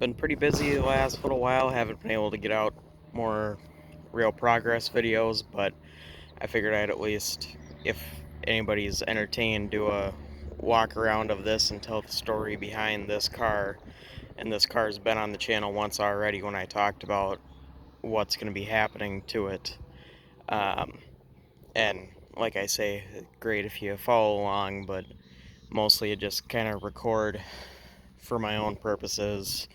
Been pretty busy the last little while. Haven't been able to get out more real progress videos, but I figured I'd at least, if anybody's entertained, do a walk around of this and tell the story behind this car. And this car's been on the channel once already when I talked about what's going to be happening to it. Um, and like I say, great if you follow along, but mostly I just kind of record for my own purposes,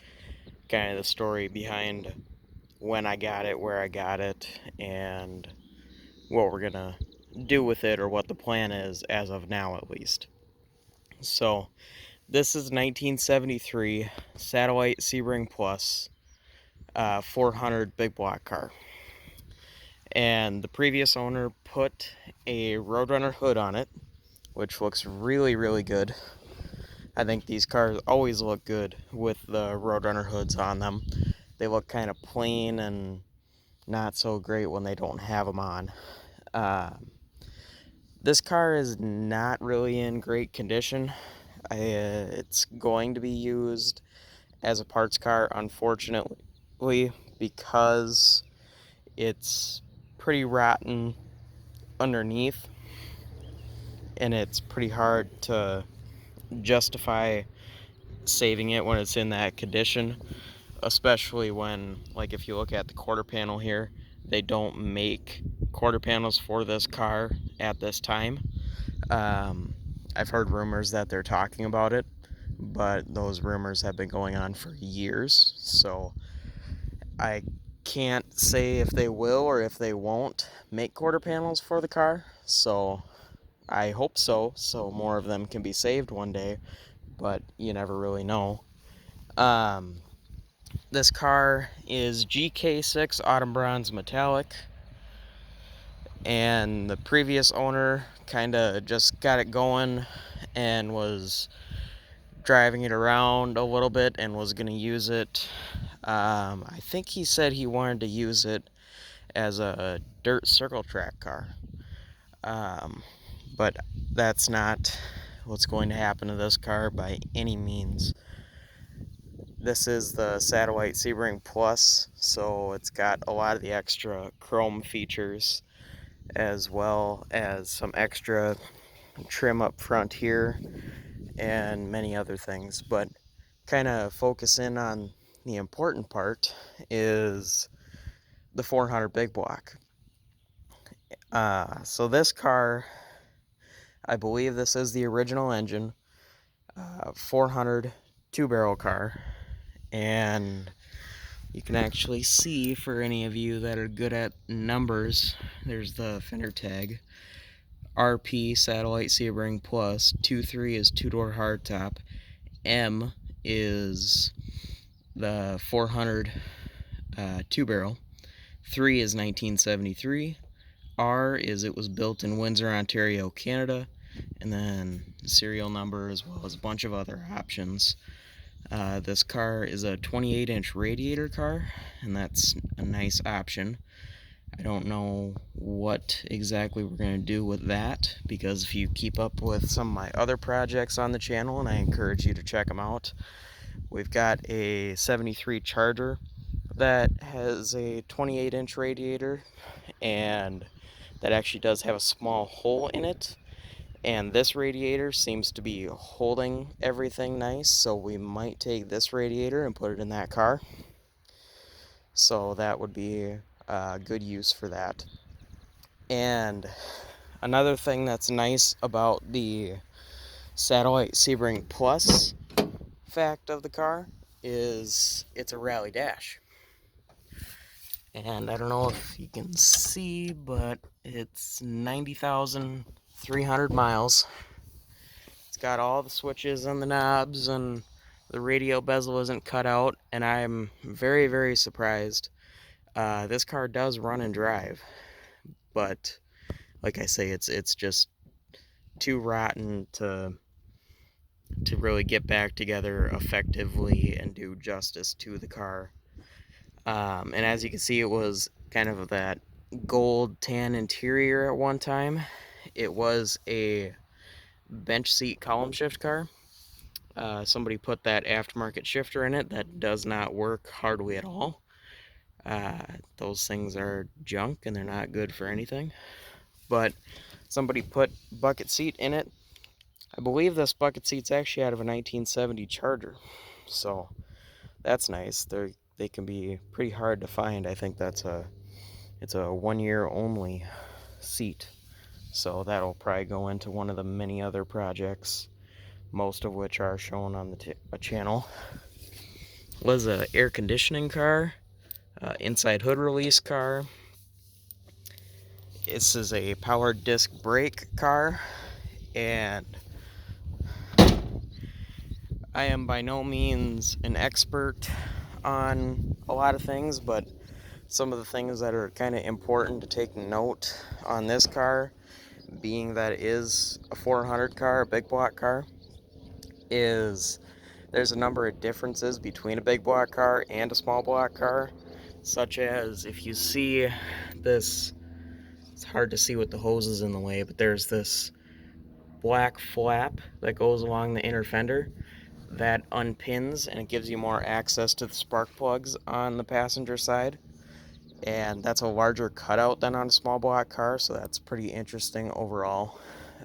kind of the story behind when I got it, where I got it, and what we're gonna do with it, or what the plan is as of now at least. So this is 1973 Satellite Sebring Plus 400 big block car, and the previous owner put a Roadrunner hood on it, which looks really good. I think these cars always look good with the Roadrunner hoods on them. They look kind of plain and not so great when they don't have them on. Uh, this car is not really in great condition. It's going to be used as a parts car, unfortunately, because it's pretty rotten underneath, and it's pretty hard to justify saving it when it's in that condition, especially when, like, if you look at the quarter panel here, they don't make quarter panels for this car at this time. I've heard rumors that they're talking about it, but those rumors have been going on for years, so I can't say if they will or if they won't make quarter panels for the car. So I hope so more of them can be saved one day, but you never really know. This car is GK6 Autumn Bronze Metallic, and the previous owner kind of just got it going and was driving it around a little bit and was going to use it. I think he said he wanted to use it as a dirt circle track car, but that's not what's going to happen to this car by any means. This is the Satellite Sebring Plus, so it's got a lot of the extra chrome features, as well as some extra trim up front here and many other things. But kind of focus in on the important part is the 400 big block. So this car, I believe this is the original engine, 400 two-barrel car, and you can actually see, for any of you that are good at numbers, there's the fender tag. RP Satellite Sebring Plus 23 is two-door hardtop. M is the 400 two-barrel. 3 is 1973. R is it was built in Windsor, Ontario, Canada. And then serial number, as well as a bunch of other options. This car is a 28-inch radiator car, and that's a nice option. I don't know what exactly we're going to do with that, because if you keep up with some of my other projects on the channel, and I encourage you to check them out, we've got a 73 Charger that has a 28-inch radiator, and that actually does have a small hole in it. And this radiator seems to be holding everything nice, so we might take this radiator and put it in that car. So that would be a good use for that. And another thing that's nice about the Satellite Sebring Plus fact of the car is it's a rally dash. And I don't know if you can see, but it's 90,300 miles. It's got all the switches and the knobs, and the radio bezel isn't cut out, and I'm very surprised. This car does run and drive, but like I say, it's just too rotten to really get back together effectively and do justice to the car. And as you can see, it was kind of that gold tan interior at one time. It was a bench seat column shift car. Somebody put that aftermarket shifter in it that does not work hardly at all. Those things are junk and they're not good for anything. But somebody put bucket seat in it. I believe this bucket seat's actually out of a 1970 Charger, so that's nice. They can be pretty hard to find. I think it's a 1 year only seat, so that'll probably go into one of the many other projects, most of which are shown on the channel. Was a air conditioning car, inside hood release car. This is a power disc brake car, and I am by no means an expert on a lot of things, but some of the things that are kind of important to take note on this car, being that it is a 400 car, a big block car, is there's a number of differences between a big block car and a small block car, such as if you see this, it's hard to see with the hoses in the way, but there's this black flap that goes along the inner fender that unpins, and it gives you more access to the spark plugs on the passenger side, and that's a larger cutout than on a small block car, so that's pretty interesting overall.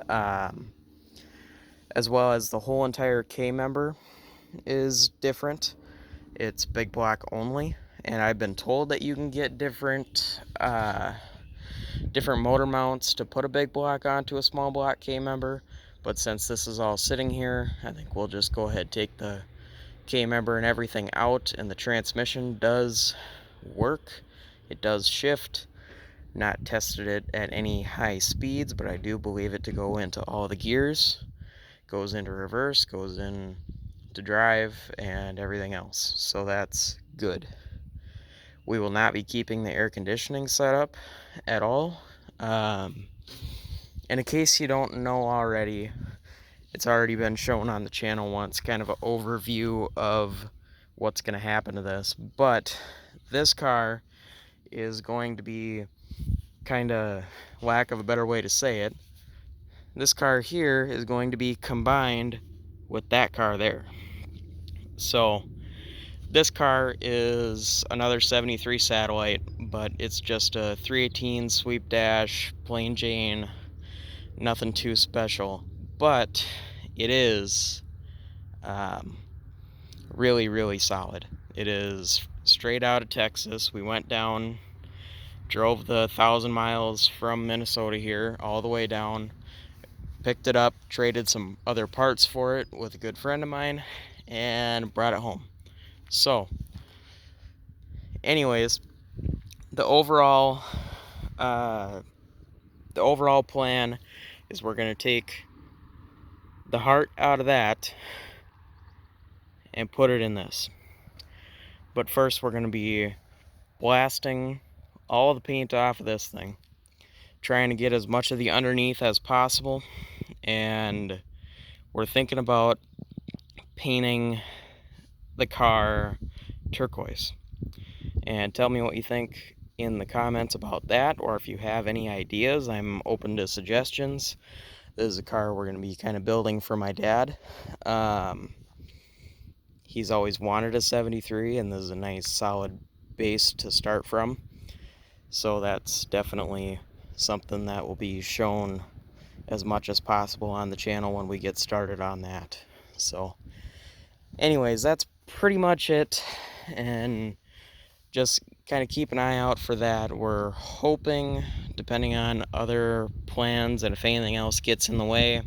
As well as the whole entire K-member is different. It's big block only, and I've been told that you can get different motor mounts to put a big block onto a small block K-member, but since this is all sitting here, I think we'll just go ahead and take the K-member and everything out, and the transmission does work. It does shift. Not tested it at any high speeds, but I do believe it to go into all the gears. Goes into reverse, goes in to drive, and everything else. So that's good. We will not be keeping the air conditioning set up at all. And in case you don't know already, it's already been shown on the channel once, kind of an overview of what's going to happen to this. But this car is going to be, kind of lack of a better way to say it, this car here is going to be combined with that car there. So this car is another 73 Satellite, but it's just a 318 sweep dash, plain Jane, nothing too special. But it is really, really solid. It is straight out of Texas. We went down, drove the 1,000 miles from Minnesota here all the way down, picked it up, traded some other parts for it with a good friend of mine, and brought it home. So anyways, the overall plan is we're going to take the heart out of that and put it in this. But first we're going to be blasting all the paint off of this thing, trying to get as much of the underneath as possible, and we're thinking about painting the car turquoise. And tell me what you think in the comments about that, or if you have any ideas, I'm open to suggestions. This is a car we're going to be kind of building for my dad. He's always wanted a 73, and this is a nice solid base to start from. So that's definitely something that will be shown as much as possible on the channel when we get started on that. So anyways, that's pretty much it, and just kind of keep an eye out for that. We're hoping, depending on other plans and if anything else gets in the way,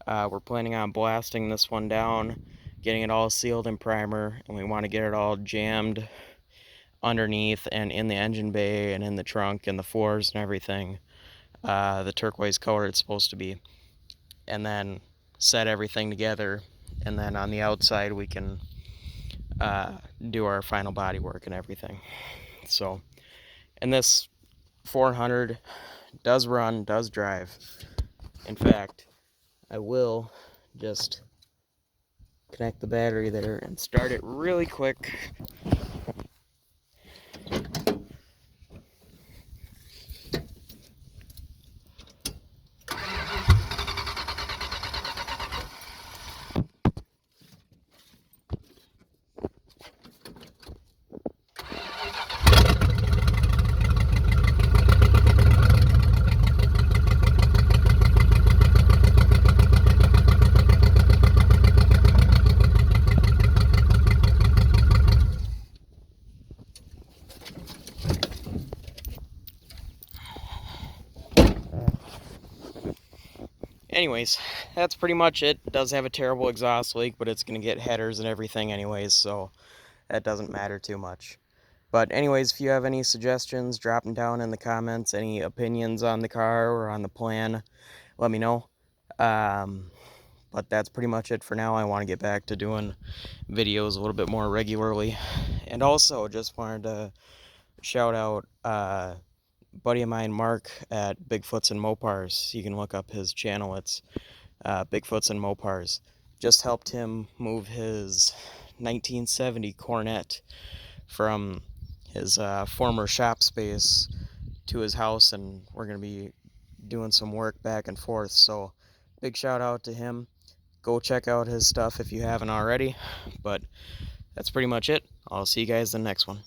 we're planning on blasting this one down, getting it all sealed in primer, and we want to get it all jammed underneath and in the engine bay and in the trunk and the floors and everything, the turquoise color it's supposed to be, and then set everything together, and then on the outside we can do our final body work and everything. So, and this 400 does run, does drive. In fact, I will just connect the battery there and start it really quick. anyways, that's pretty much it. It does have a terrible exhaust leak, but it's going to get headers and everything anyways, so that doesn't matter too much. But anyways, if you have any suggestions, drop them down in the comments. Any opinions on the car or on the plan, let me know. But that's pretty much it for now. I want to get back to doing videos a little bit more regularly. And also, just wanted to shout out buddy of mine, Mark, at Bigfoots and Mopars. You can look up his channel. It's Bigfoots and Mopars. Just helped him move his 1970 Cornet from his former shop space to his house, and we're going to be doing some work back and forth. So big shout out to him. Go check out his stuff if you haven't already. But that's pretty much it. I'll see you guys in the next one.